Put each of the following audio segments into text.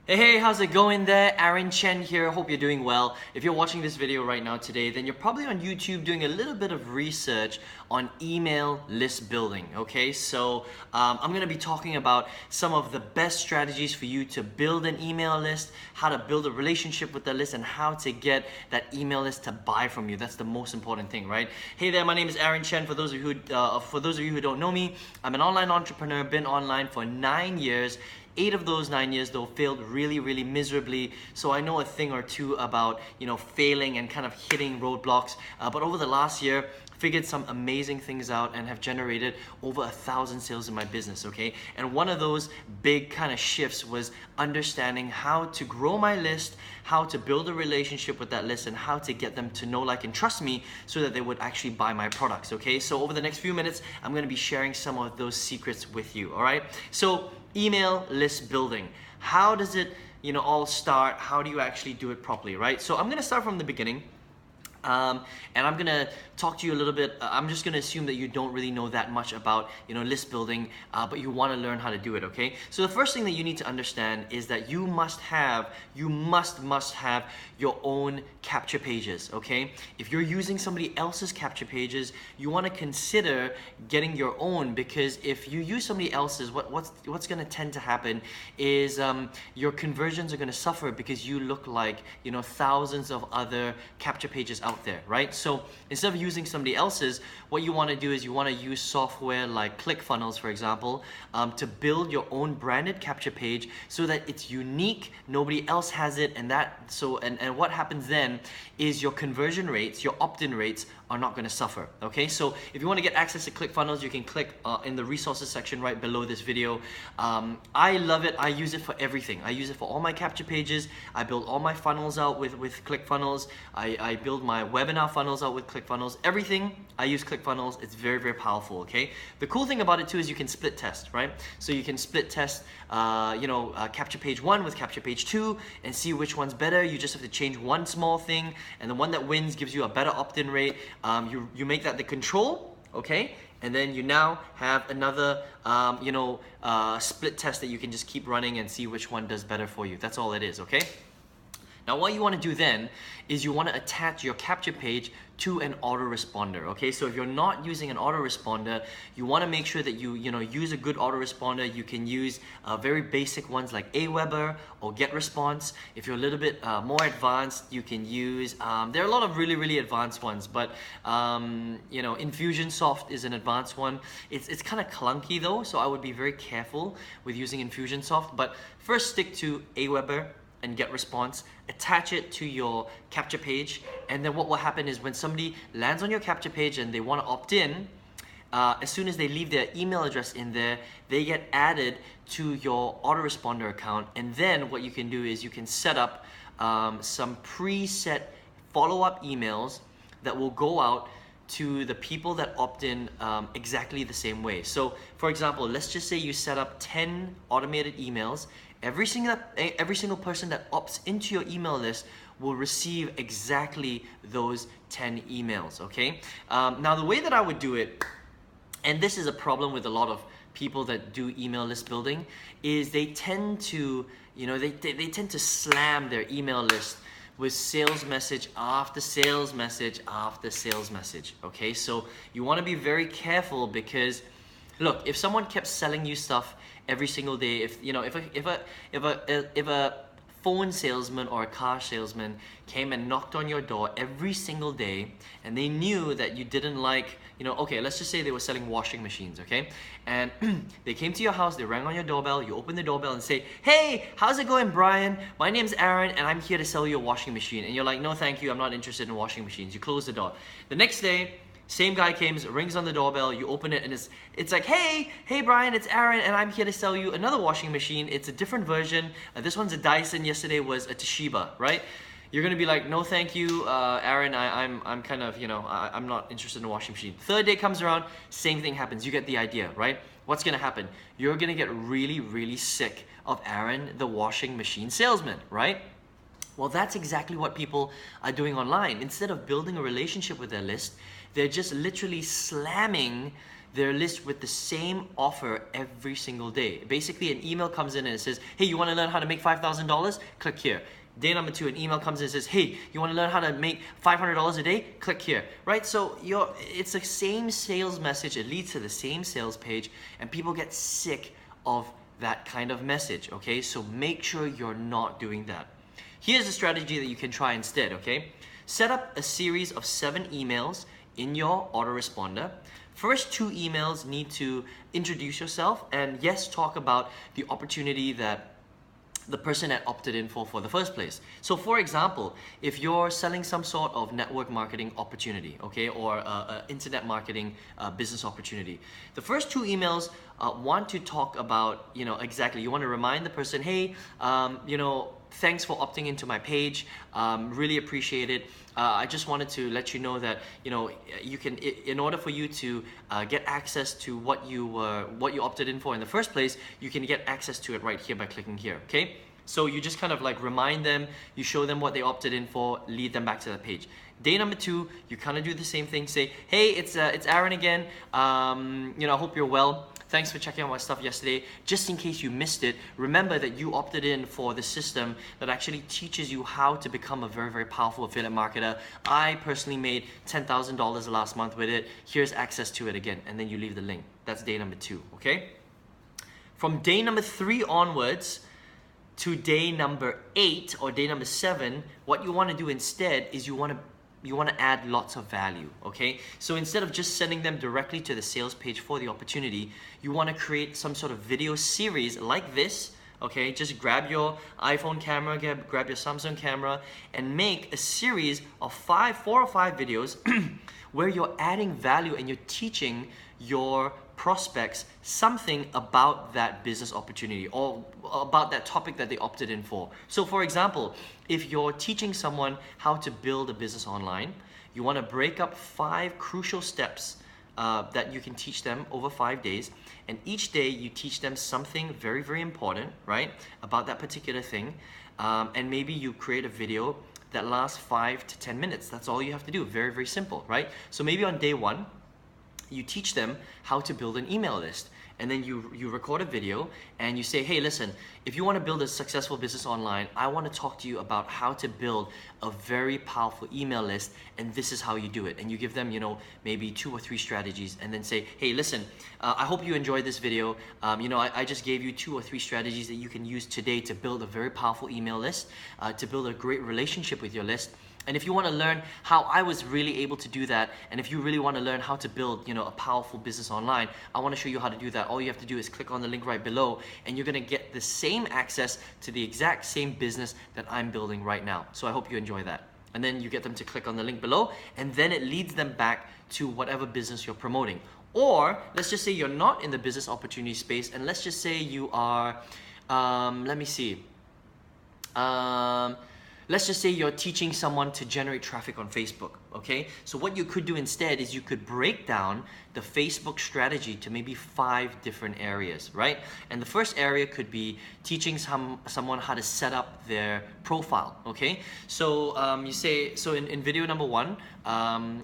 Hey, how's it going there? Aaron Chen here. Hope you're doing well. If you're watching this video right now today, then you're probably on YouTube doing a little bit of research on email list building, okay? So I'm gonna be talking about some of the best strategies for you to build an email list, how to build a relationship with the list, and how to get that email list to buy from you. That's the most important thing, right? Hey there, my name is Aaron Chen. For those of you who don't know me, I'm an online entrepreneur, been online for 9 years. 8 of those 9 years though failed really miserably, so I know a thing or two about failing and kind of hitting roadblocks, but over the last year figured some amazing things out and have generated over 1,000 sales in my business, okay? And one of those big kind of shifts was understanding how to grow my list, how to build a relationship with that list, and how to get them to know, like, and trust me so that they would actually buy my products, okay? So over the next few minutes, I'm gonna be sharing some of those secrets with you, all right? So email list building. How does it, all start? How do you actually do it properly, right? So I'm gonna start from the beginning. And I'm gonna talk to you a little bit. I'm just gonna assume that you don't really know that much about list building, but you want to learn how to do it. Okay. So the first thing that you need to understand is that you must have your own capture pages. Okay. If you're using somebody else's capture pages, you want to consider getting your own, because if you use somebody else's, what's gonna tend to happen is your conversions are gonna suffer because you look like thousands of other capture pages out there, right? So instead of using somebody else's, what you want to do is you want to use software like ClickFunnels, for example, to build your own branded capture page so that it's unique, nobody else has it, and what happens then is your conversion rates, your opt-in rates are not going to suffer. Okay, so if you want to get access to ClickFunnels, you can click in the resources section right below this video. I love it. I use it for everything. I use it for all my capture pages. I build all my funnels out with ClickFunnels. I build my webinar funnels out with ClickFunnels. Everything I use ClickFunnels. It's very powerful. Okay, the cool thing about it too is you can split test, right? So you can split test capture page 1 with capture page 2 and see which one's better. You just have to change one small thing, and the one that wins gives you a better opt-in rate. You make that the control, okay? And then you now have another split test that you can just keep running and see which one does better for you. That's all it is, okay? Now what you want to do then is you want to attach your capture page to an autoresponder, okay? So if you're not using an autoresponder, you want to make sure that you use a good autoresponder. You can use very basic ones like Aweber or GetResponse. If you're a little bit more advanced, you can use, there are a lot of really advanced ones, but Infusionsoft is an advanced one. It's kind of clunky though, so I would be very careful with using Infusionsoft, but first stick to Aweber and GetResponse, attach it to your capture page, and then what will happen is when somebody lands on your capture page and they want to opt in, as soon as they leave their email address in there, they get added to your autoresponder account. And then what you can do is you can set up some preset follow-up emails that will go out to the people that opt in exactly the same way. So for example, let's just say you set up 10 automated emails. Every single person that opts into your email list will receive exactly those 10 emails, okay? Now the way that I would do it, and this is a problem with a lot of people that do email list building, is they tend to, they tend to slam their email list with sales message after sales message after sales message, okay? So you want to be very careful, because look, if someone kept selling you stuff every single day, if a phone salesman or a car salesman came and knocked on your door every single day, and they knew that you didn't like, okay, let's just say they were selling washing machines, okay? And they came to your house, they rang on your doorbell, you open the doorbell and say, "Hey, how's it going, Brian? My name's Aaron and I'm here to sell you a washing machine." And you're like, "No, thank you, I'm not interested in washing machines." You close the door. The next day, same guy comes, rings on the doorbell, you open it, and it's like, hey Brian, it's Aaron, and I'm here to sell you another washing machine. It's a different version. This one's a Dyson, yesterday was a Toshiba, right? You're gonna be like, "No thank you, Aaron, I'm kind of, I'm not interested in a washing machine." Third day comes around, same thing happens. You get the idea, right? What's gonna happen? You're gonna get really sick of Aaron, the washing machine salesman, right? Well, that's exactly what people are doing online. Instead of building a relationship with their list, they're just literally slamming their list with the same offer every single day. Basically, an email comes in and it says, hey, you want to learn how to make $5,000? Click here. Day number 2, an email comes in and says, hey, you want to learn how to make $500 a day? Click here, right? So it's the same sales message. It leads to the same sales page, and people get sick of that kind of message, okay? So make sure you're not doing that. Here's a strategy that you can try instead, okay? Set up a series of 7 emails in your autoresponder. First 2 emails need to introduce yourself and yes, talk about the opportunity that the person had opted in for the first place. So for example, if you're selling some sort of network marketing opportunity, okay, or internet marketing business opportunity, the first 2 emails want to talk about, exactly, you want to remind the person, hey, thanks for opting into my page, really appreciate it. I just wanted to let you know that you can, in order for you to get access to what you opted in for in the first place, you can get access to it right here by clicking here. Okay, so you just kind of like remind them, you show them what they opted in for, lead them back to that page. Day number 2, you kind of do the same thing. Say, hey, it's Aaron again. I hope you're well. Thanks for checking out my stuff yesterday. Just in case you missed it, remember that you opted in for the system that actually teaches you how to become a very, very powerful affiliate marketer. I personally made $10,000 last month with it. Here's access to it again, and then you leave the link. That's day number 2, okay? From day number 3 onwards to day number 8 or day number 7, what you want to do instead is you want to add lots of value, okay? So instead of just sending them directly to the sales page for the opportunity, you want to create some sort of video series like this, okay? Just grab your iPhone camera, grab your Samsung camera, and make a series of 4 or 5 videos where you're adding value and you're teaching your prospects something about that business opportunity or about that topic that they opted in for. So for example, if you're teaching someone how to build a business online, you want to break up 5 crucial steps that you can teach them over 5 days, and each day you teach them something very, very important, right, about that particular thing, and maybe you create a video that lasts 5 to 10 minutes. That's all you have to do. Very, very simple, right? So maybe on day 1, you teach them how to build an email list, and then you record a video and you say, hey, listen, if you want to build a successful business online, I want to talk to you about how to build a very powerful email list, and this is how you do it. And you give them, maybe 2 or 3 strategies, and then say, hey, listen, I hope you enjoyed this video. I just gave you 2 or 3 strategies that you can use today to build a very powerful email list, to build a great relationship with your list. And if you want to learn how I was really able to do that, and if you really want to learn how to build, a powerful business online, I want to show you how to do that. All you have to do is click on the link right below, and you're going to get the same access to the exact same business that I'm building right now. So I hope you enjoy that. And then you get them to click on the link below, and then it leads them back to whatever business you're promoting. Or let's just say you're not in the business opportunity space, and let's just say you are, let's just say you're teaching someone to generate traffic on Facebook, okay? So what you could do instead is you could break down the Facebook strategy to maybe 5 different areas, right? And the first area could be teaching someone how to set up their profile, okay? So you say, so in video number 1,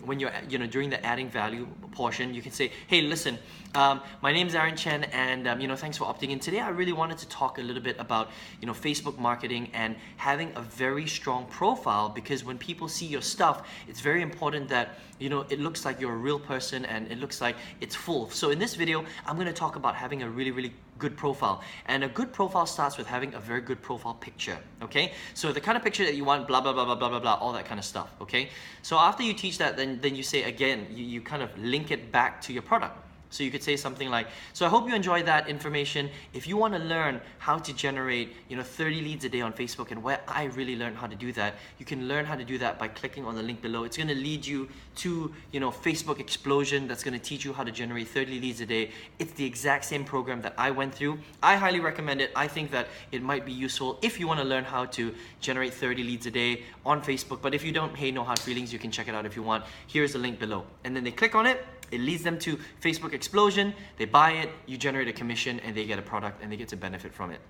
when you're, during the adding value portion, you can say, hey, listen, my name's Aaron Chen, and thanks for opting in. Today I really wanted to talk a little bit about Facebook marketing and having a very strong profile, because when people see your stuff, it's very important that it looks like you're a real person and it looks like it's full. So in this video, I'm going to talk about having a really, really good profile. And a good profile starts with having a very good profile picture, okay? So the kind of picture that you want, blah, blah, blah, blah, blah, blah, blah, all that kind of stuff, okay? So after you teach that, then you say, again, you kind of link it back to your product. So you could say something like, so I hope you enjoyed that information. If you want to learn how to generate 30 leads a day on Facebook, and where I really learned how to do that, you can learn how to do that by clicking on the link below. It's going to lead you to Facebook Explosion. That's going to teach you how to generate 30 leads a day. It's the exact same program that I went through. I highly recommend it. I think that it might be useful if you want to learn how to generate 30 leads a day on Facebook. But if you don't, hey, no hard feelings, you can check it out if you want. Here's the link below. And then they click on it. It leads them to Facebook Explosion, they buy it, you generate a commission, and they get a product and they get to benefit from it.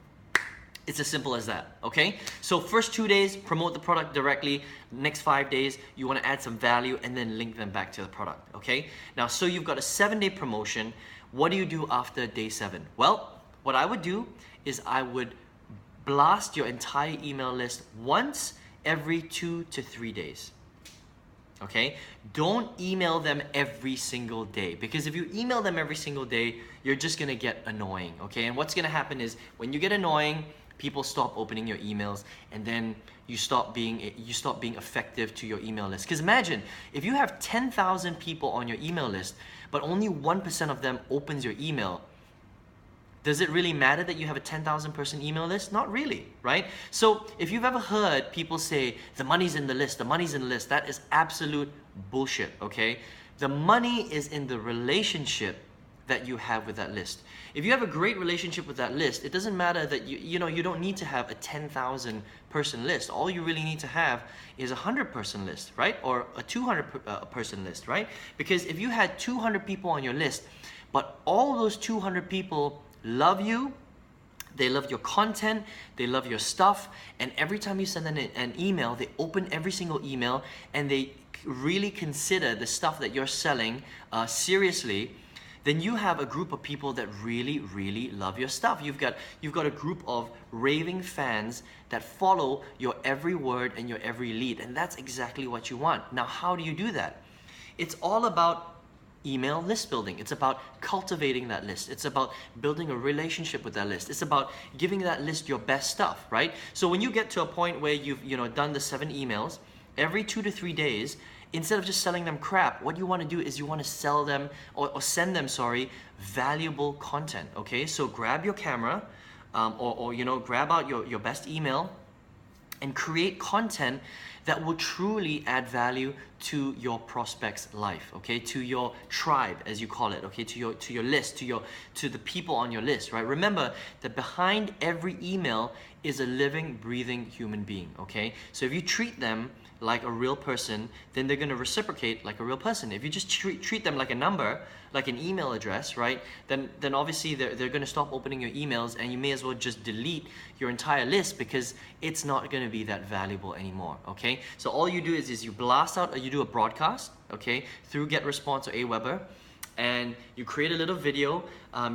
It's as simple as that, okay? So first 2 days, promote the product directly. Next 5 days, you wanna add some value and then link them back to the product, okay? Now, so you've got a 7-day promotion. What do you do after day 7? Well, what I would do is I would blast your entire email list once every 2 to 3 days. Okay? Don't email them every single day, because if you email them every single day, you're just gonna get annoying, okay? And what's gonna happen is when you get annoying, people stop opening your emails, and then you stop being effective to your email list. Because imagine if you have 10,000 people on your email list, but only 1% of them opens your email. Does it really matter that you have a 10,000 person email list? Not really, right? So if you've ever heard people say, the money's in the list, the money's in the list, that is absolute bullshit, okay? The money is in the relationship that you have with that list. If you have a great relationship with that list, it doesn't matter that you don't need to have a 10,000 person list. All you really need to have is a 100 person list, right? Or a 200 person list, right? Because if you had 200 people on your list, but all those 200 people love you, they love your content, they love your stuff, and every time you send an email, they open every single email and they really consider the stuff that you're selling seriously, then you have a group of people that really, really love your stuff. You've got a group of raving fans that follow your every word and your every lead, and that's exactly what you want. Now, how do you do that? It's all about email list building. It's about cultivating that list. It's about building a relationship with that list. It's about giving that list your best stuff, right? So when you get to a point where you've done the 7 emails, every 2 to 3 days, instead of just selling them crap, what you want to do is you want to sell them or send them, valuable content, okay? So grab your camera or grab out your best email and create content that will truly add value to your prospect's life, okay? To your tribe, as you call it, okay? To your list, to the people on your list, right? Remember that behind every email is a living, breathing human being, okay? So if you treat them like a real person, then they're gonna reciprocate like a real person. If you just treat them like a number, like an email address, right? Then obviously they're gonna stop opening your emails, and you may as well just delete your entire list because it's not gonna be that valuable anymore, okay? So all you do is you blast out, or you do a broadcast, okay, through GetResponse or Aweber, and you create a little video.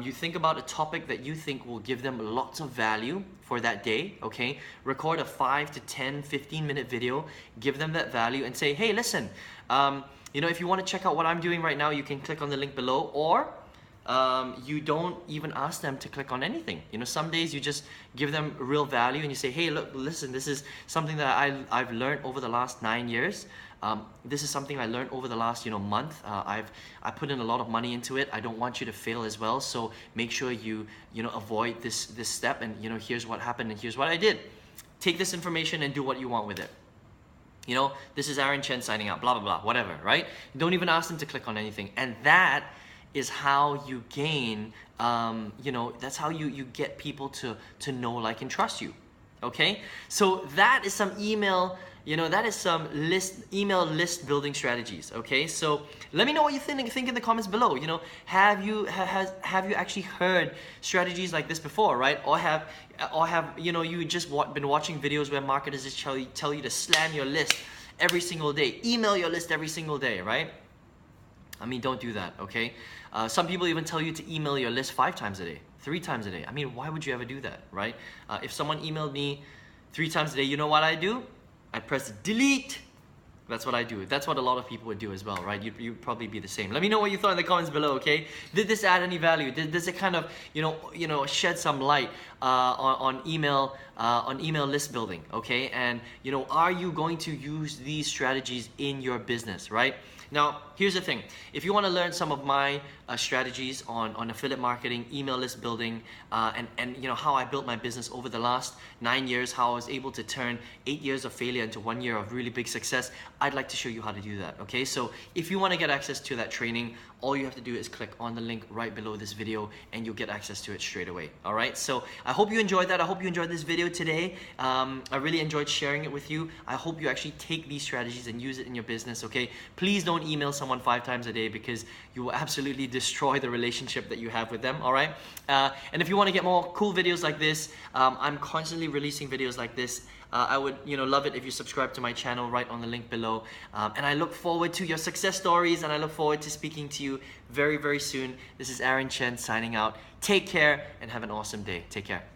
You think about a topic that you think will give them lots of value for that day, okay? Record a 5 to 10, 15-minute video, give them that value and say, hey, listen, if you want to check out what I'm doing right now, you can click on the link below, or you don't even ask them to click on anything. Some days you just give them real value and you say, hey, look, listen, this is something that I've learned over the last 9 years. This is something I learned over the last month. I put in a lot of money into it. I don't want you to fail as well, so make sure you avoid this step, and here's what happened and here's what I did. Take this information and do what you want with it. This is Aaron Chen signing out, blah blah blah, whatever, right? Don't even ask them to click on anything. And that is how you gain that's how you get people to know, like, and trust you. Okay? So that is some email list building strategies, okay? So let me know what you think in the comments below. Have you actually heard strategies like this before, right? Or have you just been watching videos where marketers just tell you to slam your list every single day, email your list every single day, right? I mean, don't do that, okay? Some people even tell you to email your list 5 times a day, 3 times a day. I mean, why would you ever do that, right? If someone emailed me 3 times a day, you know what I do? I press delete. That's what I do. That's what a lot of people would do as well, right? You'd probably be the same. Let me know what you thought in the comments below, okay? Did this add any value? Does it kind of, shed some light on email list building, okay? And are you going to use these strategies in your business, right? Now, here's the thing. If you want to learn some of my strategies on affiliate marketing, email list building, and how I built my business over the last 9 years, how I was able to turn 8 years of failure into 1 year of really big success, I'd like to show you how to do that, okay? So if you want to get access to that training all you have to do is click on the link right below this video and you'll get access to it straight away. All right, so I hope you enjoyed that. I hope you enjoyed this video today. I really enjoyed sharing it with you. I hope you actually take these strategies and use it in your business, okay? Please don't email someone 5 times a day because you will absolutely destroy the relationship that you have with them, all right? And if you want to get more cool videos like this, I'm constantly releasing videos like this. I would love it if you subscribe to my channel right on the link below. And I look forward to your success stories, and I look forward to speaking to you very, very soon. This is Aaron Chen signing out. Take care and have an awesome day. Take care.